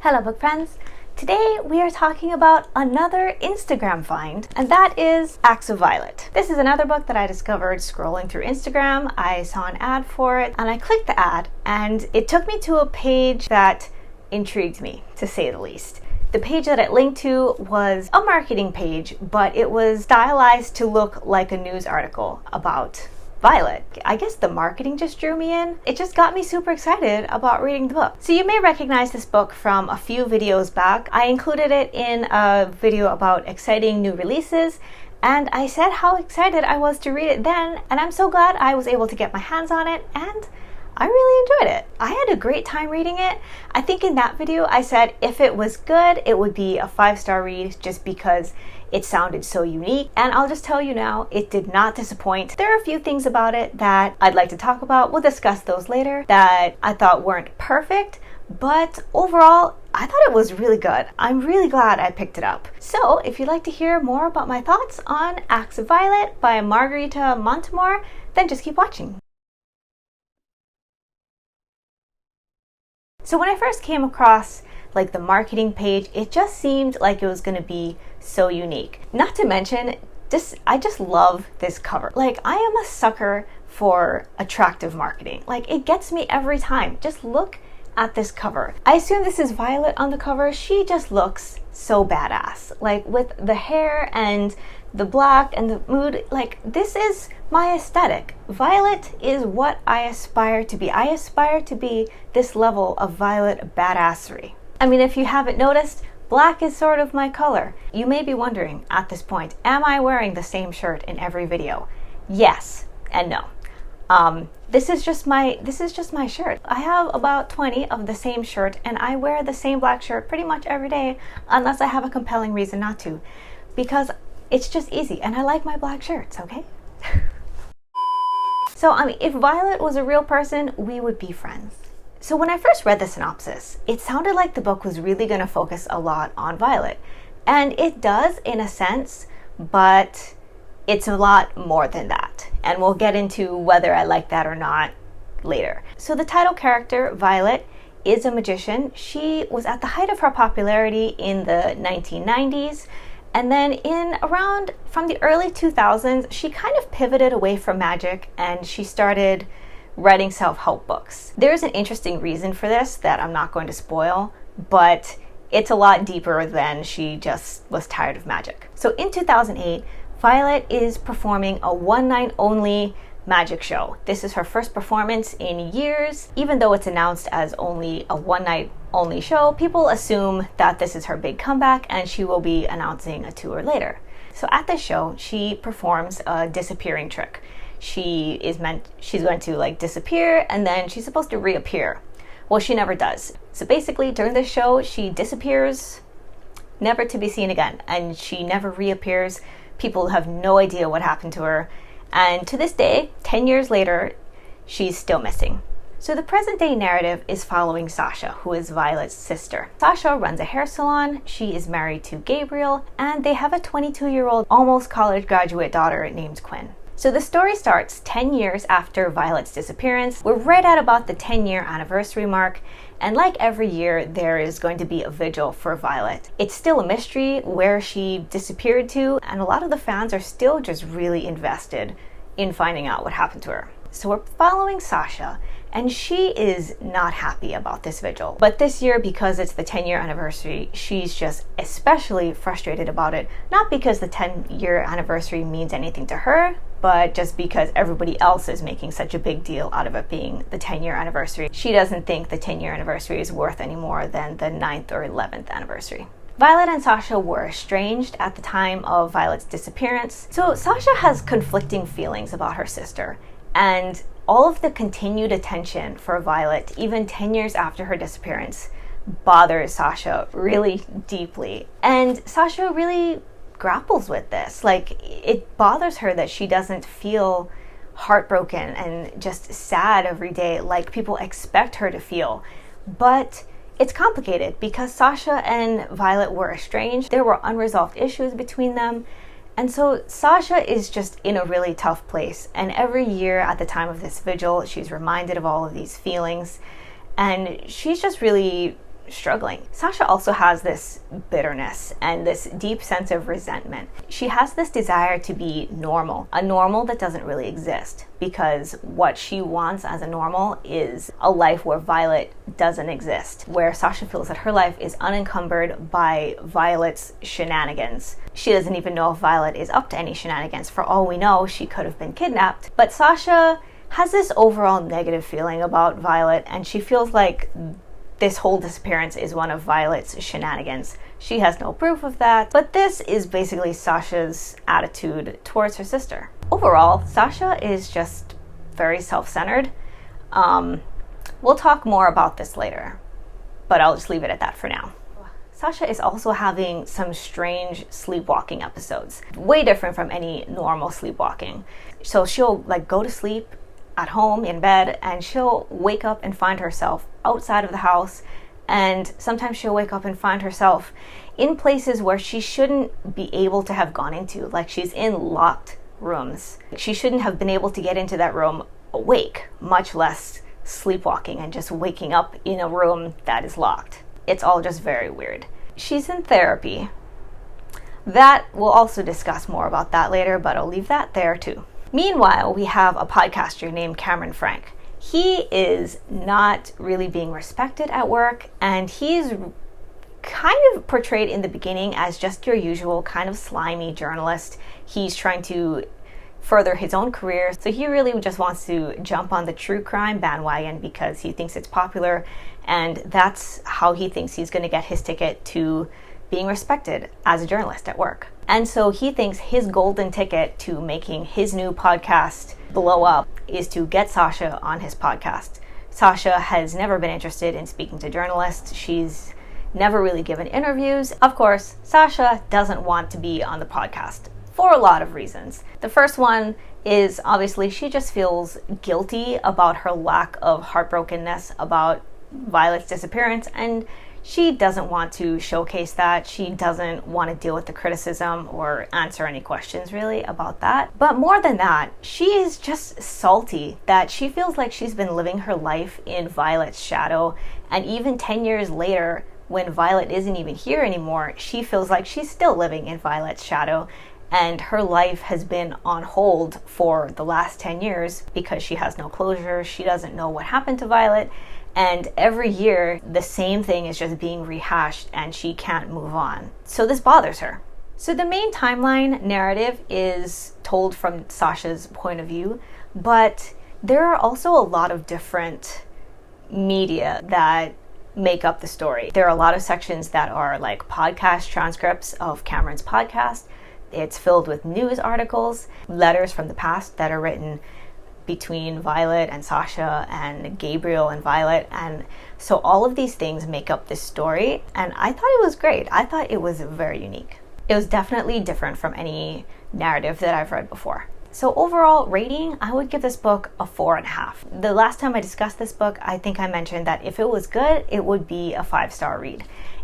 Hello book friends! Today we are talking about another Instagram find, and that is Acts of Violet. This is another book that I discovered scrolling through Instagram. I saw an ad for it and I clicked the ad and it took me to a page that intrigued me, to say the least. The page that it linked to was a marketing page, but it was stylized to look like a news article about Violet. I guess the marketing just drew me in. It just got me super excited about reading the book. So you may recognize this book from a few videos back. I included it in a video about exciting new releases, and I said how excited I was to read it then, and I'm so glad I was able to get my hands on it, and I really enjoyed it. I had a great time reading it. I think in that video I said if it was good, it would be a 5-star read just because it sounded so unique. And I'll just tell you now, it did not disappoint. There are a few things about it that I'd like to talk about. We'll discuss those later, that I thought weren't perfect, but overall, I thought it was really good. I'm really glad I picked it up. So if you'd like to hear more about my thoughts on Acts of Violet by Margarita Montimore, then just keep watching. So when I first came across the marketing page, it just seemed like it was going to be so unique. Not to mention, I just love this cover. I am a sucker for attractive marketing. It gets me every time. Just look at this cover. I assume this is Violet on the cover. She just looks so badass. With the hair and the black and the mood, this is my aesthetic. Violet is what I aspire to be. I aspire to be this level of Violet badassery. I mean, if you haven't noticed, black is sort of my color. You may be wondering at this point, am I wearing the same shirt in every video? Yes and no. This is just my shirt. I have about 20 of the same shirt, and I wear the same black shirt pretty much every day unless I have a compelling reason not to, because it's just easy and I like my black shirts, okay? So, I mean, if Violet was a real person, we would be friends. So when I first read the synopsis, it sounded like the book was really going to focus a lot on Violet. And it does in a sense, but it's a lot more than that. And we'll get into whether I like that or not later. So the title character, Violet, is a magician. She was at the height of her popularity in the 1990s. And then from the early 2000s, she kind of pivoted away from magic and she started writing self-help books. There's an interesting reason for this that I'm not going to spoil, but it's a lot deeper than she just was tired of magic. So in 2008, Violet is performing a one-night only magic show. This is her first performance in years. Even though it's announced as only a one-night only show, people assume that this is her big comeback and she will be announcing a tour later. So at this show, she performs a disappearing trick. She's going to disappear and then she's supposed to reappear. Well, she never does. So basically during this show, she disappears, never to be seen again, and she never reappears. People have no idea what happened to her. And to this day, 10 years later, she's still missing. So the present day narrative is following Sasha, who is Violet's sister. Sasha runs a hair salon. She is married to Gabriel, and they have a 22-year-old, almost college graduate daughter named Quinn. So the story starts 10 years after Violet's disappearance. We're right at about the 10-year anniversary mark, and like every year, there is going to be a vigil for Violet. It's still a mystery where she disappeared to, and a lot of the fans are still just really invested in finding out what happened to her. So we're following Sasha, and she is not happy about this vigil. But this year, because it's the 10-year anniversary, she's just especially frustrated about it. Not because the 10-year anniversary means anything to her, but just because everybody else is making such a big deal out of it being the 10-year anniversary. She doesn't think the 10-year anniversary is worth any more than the 9th or 11th anniversary. Violet and Sasha were estranged at the time of Violet's disappearance. So Sasha has conflicting feelings about her sister, and all of the continued attention for Violet, even 10 years after her disappearance, bothers Sasha really deeply. And Sasha really grapples with this. It bothers her that she doesn't feel heartbroken and just sad every day like people expect her to feel. But it's complicated because Sasha and Violet were estranged. There were unresolved issues between them. And so Sasha is just in a really tough place. And every year at the time of this vigil, she's reminded of all of these feelings. And she's just really struggling. Sasha also has this bitterness and this deep sense of resentment. She has this desire to be normal, a normal that doesn't really exist, because what she wants as a normal is a life where Violet doesn't exist, where Sasha feels that her life is unencumbered by Violet's shenanigans. She doesn't even know if Violet is up to any shenanigans. For all we know, she could have been kidnapped. But Sasha has this overall negative feeling about Violet, and she feels like this whole disappearance is one of Violet's shenanigans. She has no proof of that, but this is basically Sasha's attitude towards her sister. Overall, Sasha is just very self-centered. We'll talk more about this later, but I'll just leave it at that for now. Sasha is also having some strange sleepwalking episodes, way different from any normal sleepwalking. So she'll go to sleep at home in bed, and she'll wake up and find herself outside of the house, and sometimes she'll wake up and find herself in places where she shouldn't be able to have gone into, like she's in locked rooms. She shouldn't have been able to get into that room awake, much less sleepwalking and just waking up in a room that is locked. It's all just very weird. She's in therapy. That we'll also discuss more about that later, but I'll leave that there too. Meanwhile, we have a podcaster named Cameron Frank. He is not really being respected at work, and he's kind of portrayed in the beginning as just your usual kind of slimy journalist. He's trying to further his own career, so he really just wants to jump on the true crime bandwagon because he thinks it's popular, and that's how he thinks he's going to get his ticket to being respected as a journalist at work. And so he thinks his golden ticket to making his new podcast blow up is to get Sasha on his podcast. Sasha has never been interested in speaking to journalists. She's never really given interviews. Of course, Sasha doesn't want to be on the podcast for a lot of reasons. The first one is obviously she just feels guilty about her lack of heartbrokenness about Violet's disappearance, and she doesn't want to showcase that. She doesn't want to deal with the criticism or answer any questions really about that. But more than that, she is just salty that she feels like she's been living her life in Violet's shadow, and even 10 years later, when Violet isn't even here anymore, she feels like she's still living in Violet's shadow, and her life has been on hold for the last 10 years because she has no closure. She doesn't know what happened to Violet, and every year the same thing is just being rehashed and she can't move on. So this bothers her. So the main timeline narrative is told from Sasha's point of view, but there are also a lot of different media that make up the story. There are a lot of sections that are like podcast transcripts of Cameron's podcast. It's filled with news articles, letters from the past that are written between Violet and Sasha and Gabriel and Violet, and so all of these things make up this story, and I thought it was great. I thought it was very unique. It was definitely different from any narrative that I've read before. So overall rating, I would give this book a 4.5. The last time I discussed this book, I think I mentioned that if it was good, it would be a 5-star read.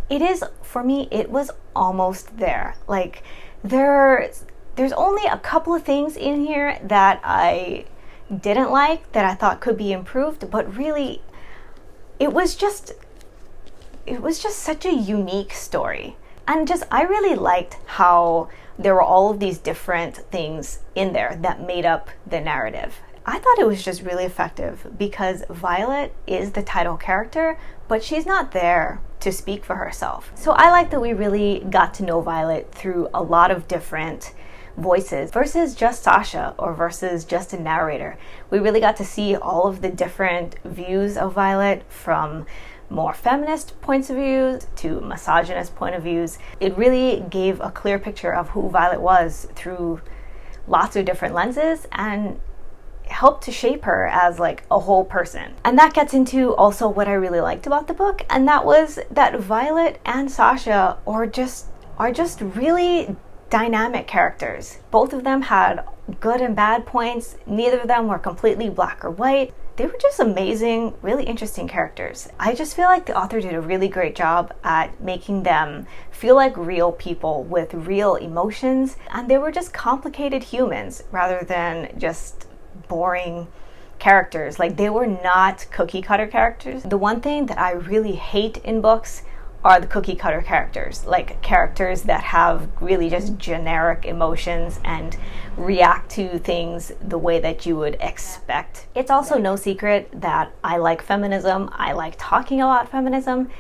It is, for me, it was almost there. Like, there's only a couple of things in here that I didn't like, that I thought could be improved, but really it was just such a unique story. And just I really liked how there were all of these different things in there that made up the narrative. I thought it was just really effective because Violet is the title character, but she's not there to speak for herself. So I like that we really got to know Violet through a lot of different voices versus just Sasha or versus just a narrator. We really got to see all of the different views of Violet, from more feminist points of view to misogynist point of views. It really gave a clear picture of who Violet was through lots of different lenses and helped to shape her as like a whole person. And that gets into also what I really liked about the book, and that was that Violet and Sasha are just really dynamic characters. Both of them had good and bad points. Neither of them were completely black or white. They were just amazing, really interesting characters. I just feel like the author did a really great job at making them feel like real people with real emotions, and they were just complicated humans rather than just boring characters. Like, they were not cookie cutter characters. The one thing that I really hate in books are the cookie cutter characters, like characters that have really just generic emotions and react to things the way that you would expect. It's also no secret that I like feminism. I like talking about feminism.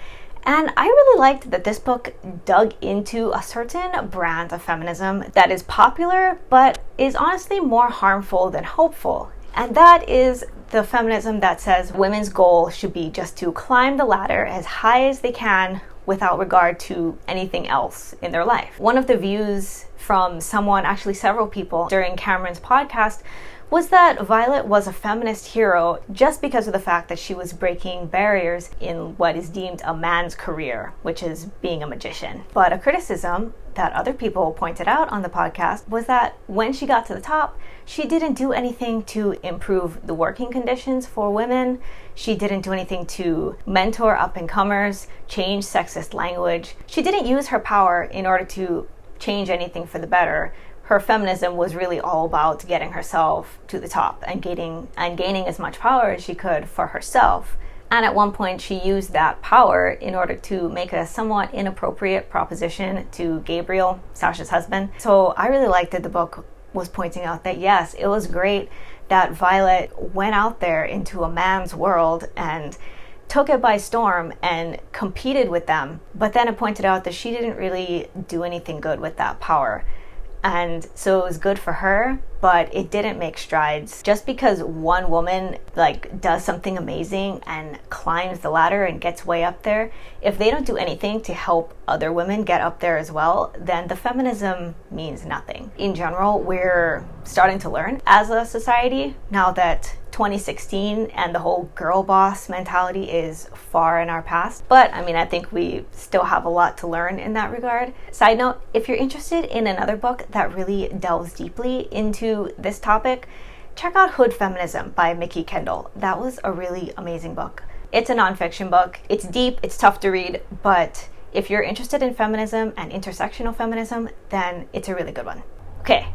And I really liked that this book dug into a certain brand of feminism that is popular, but is honestly more harmful than hopeful. And that is the feminism that says women's goal should be just to climb the ladder as high as they can without regard to anything else in their life. One of the views from someone, actually several people, during Cameron's podcast was that Violet was a feminist hero just because of the fact that she was breaking barriers in what is deemed a man's career, which is being a magician. But a criticism that other people pointed out on the podcast was that when she got to the top, she didn't do anything to improve the working conditions for women. She didn't do anything to mentor up-and-comers, change sexist language. She didn't use her power in order to change anything for the better. Her feminism was really all about getting herself to the top and gaining as much power as she could for herself. And at one point, she used that power in order to make a somewhat inappropriate proposition to Gabriel, Sasha's husband. So I really liked that the book was pointing out that yes, it was great that Violet went out there into a man's world and took it by storm and competed with them. But then it pointed out that she didn't really do anything good with that power. And so it was good for her, but it didn't make strides. Just because one woman does something amazing and climbs the ladder and gets way up there, if they don't do anything to help other women get up there as well, then the feminism means nothing. In general, we're starting to learn as a society now that 2016 and the whole girl boss mentality is far in our past. But I think we still have a lot to learn in that regard. Side note, if you're interested in another book that really delves deeply into this topic, check out Hood Feminism by Mikki Kendall. That was a really amazing book. It's a nonfiction book. It's deep, it's tough to read, but if you're interested in feminism and intersectional feminism, then it's a really good one. Okay,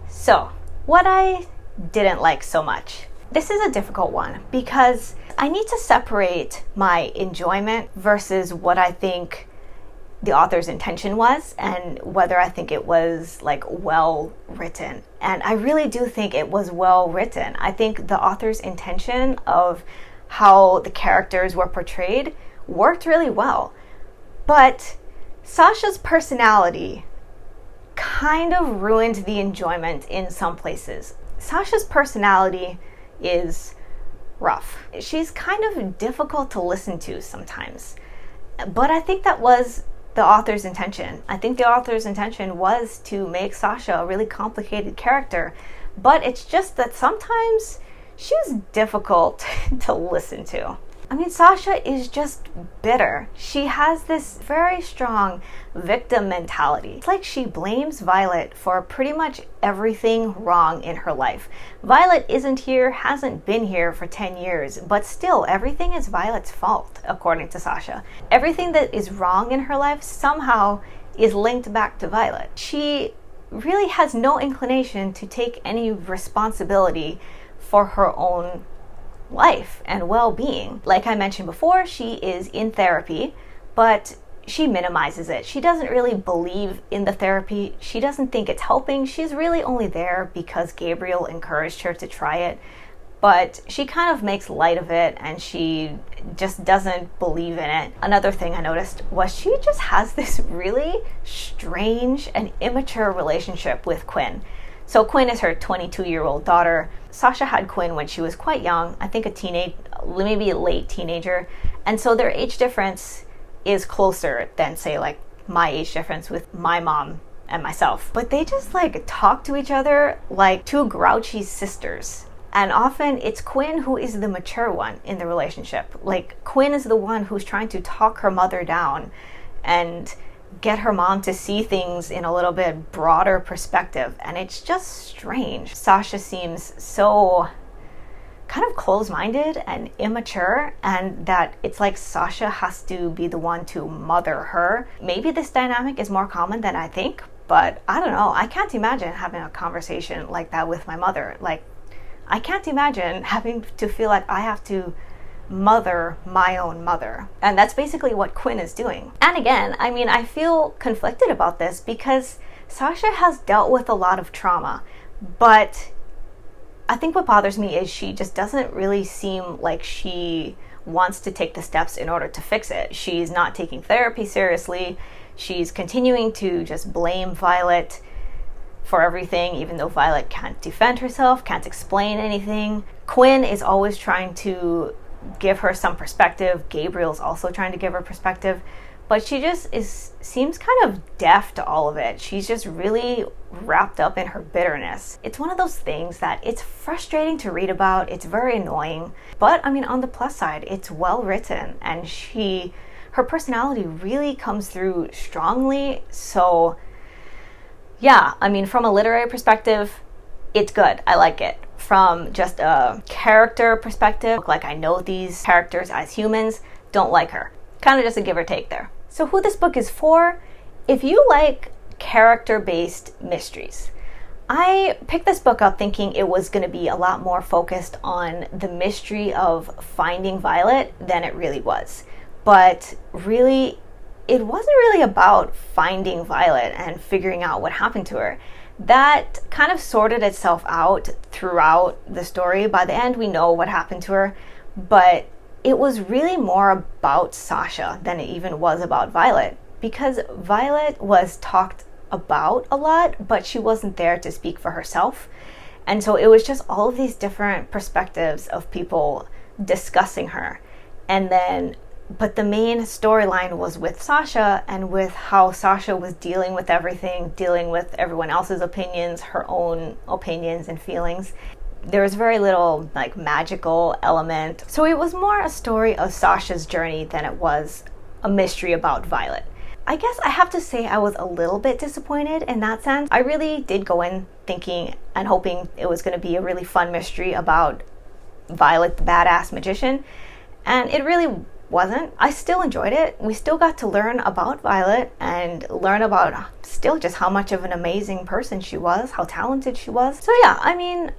so what I didn't like so much. This is a difficult one because I need to separate my enjoyment versus what I think the author's intention was and whether I think it was well written. And I really do think it was well written. I think the author's intention of how the characters were portrayed worked really well. But Sasha's personality kind of ruined the enjoyment in some places. Sasha's personality is rough. She's kind of difficult to listen to sometimes. But I think that was the author's intention. I think the author's intention was to make Sasha a really complicated character. But it's just that sometimes she was difficult to listen to. Sasha is just bitter. She has this very strong victim mentality. It's like she blames Violet for pretty much everything wrong in her life. Violet isn't here, hasn't been here for 10 years, but still everything is Violet's fault, according to Sasha. Everything that is wrong in her life somehow is linked back to Violet. She really has no inclination to take any responsibility for her own life and well-being. Like I mentioned before, she is in therapy, but she minimizes it. She doesn't really believe in the therapy. She doesn't think it's helping. She's really only there because Gabriel encouraged her to try it. But she kind of makes light of it and she just doesn't believe in it. Another thing I noticed was she just has this really strange and immature relationship with Quinn. So Quinn is her 22-year-old daughter. Sasha had Quinn when she was quite young, I think maybe a late teenager. And so their age difference is closer than, say, my age difference with my mom and myself. But they just talk to each other like two grouchy sisters. And often it's Quinn who is the mature one in the relationship. Quinn is the one who's trying to talk her mother down and get her mom to see things in a little bit broader perspective, and it's just strange. Sasha seems so kind of close-minded and immature, and that it's like Sasha has to be the one to mother her. Maybe this dynamic is more common than I think, but I don't know. I can't imagine having a conversation like that with my mother. I can't imagine having to feel like I have to mother my own mother. And that's basically what Quinn is doing. And again, I mean, I feel conflicted about this because Sasha has dealt with a lot of trauma, but I think what bothers me is she just doesn't really seem like she wants to take the steps in order to fix it. She's not taking therapy seriously. She's continuing to just blame Violet for everything, even though Violet can't defend herself, can't explain anything. Quinn is always trying to give her some perspective. Gabriel's also trying to give her perspective, but she just seems kind of deaf to all of it. She's just really wrapped up in her bitterness. It's one of those things that it's frustrating to read about. It's very annoying, but I mean, on the plus side, it's well written, and her personality really comes through strongly. So yeah, I mean, from a literary perspective, it's good. I like it. From just a character perspective, like, I know these characters as humans, don't like her. Kind of just a give or take there. So who this book is for, if you like character-based mysteries. I picked this book up thinking it was going to be a lot more focused on the mystery of finding Violet than it really was. But really, it wasn't really about finding Violet and figuring out what happened to her. That kind of sorted itself out throughout the story. By the end, we know what happened to her, but it was really more about Sasha than it even was about Violet, because Violet was talked about a lot, but she wasn't there to speak for herself. And so it was just all of these different perspectives of people discussing her. But the main storyline was with Sasha, and with how Sasha was dealing with everything, dealing with everyone else's opinions, her own opinions and feelings. There was very little like magical element. So it was more a story of Sasha's journey than it was a mystery about Violet. I guess I have to say I was a little bit disappointed in that sense. I really did go in thinking and hoping it was going to be a really fun mystery about Violet, the badass magician, and it really wasn't. I still enjoyed it. We still got to learn about Violet and learn about still just how much of an amazing person she was, how talented she was. So yeah, I mean,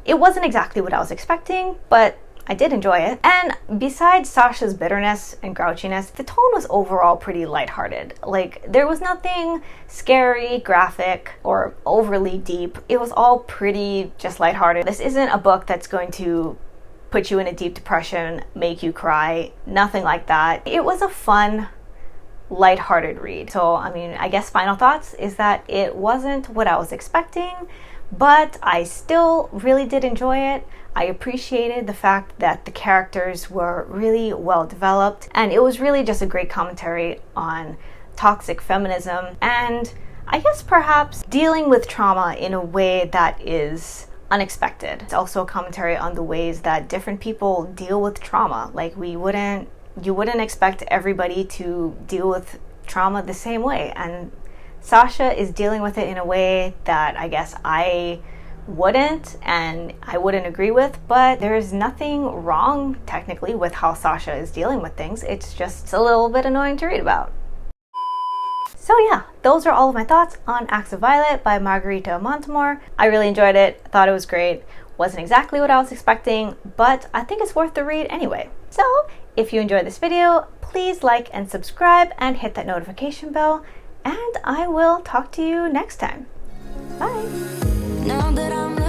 it wasn't exactly what I was expecting, but I did enjoy it. And besides Sasha's bitterness and grouchiness, the tone was overall pretty lighthearted. Like, there was nothing scary, graphic, or overly deep. It was all pretty just lighthearted. This isn't a book that's going to put you in a deep depression, make you cry, nothing like that. It was a fun, lighthearted read. So, I mean, I guess final thoughts is that it wasn't what I was expecting, but I still really did enjoy it. I appreciated the fact that the characters were really well developed, and it was really just a great commentary on toxic feminism, and I guess perhaps dealing with trauma in a way that is unexpected. It's also a commentary on the ways that different people deal with trauma. Like, you wouldn't expect everybody to deal with trauma the same way, and Sasha is dealing with it in a way that I guess I wouldn't, and I wouldn't agree with, but there's nothing wrong technically with how Sasha is dealing with things. It's just a little bit annoying to read about. So yeah, those are all of my thoughts on Acts of Violet by Margarita Montimore. I really enjoyed it, thought it was great. Wasn't exactly what I was expecting, but I think it's worth the read anyway. So if you enjoyed this video, please like and subscribe and hit that notification bell, and I will talk to you next time. Bye! Now that I'm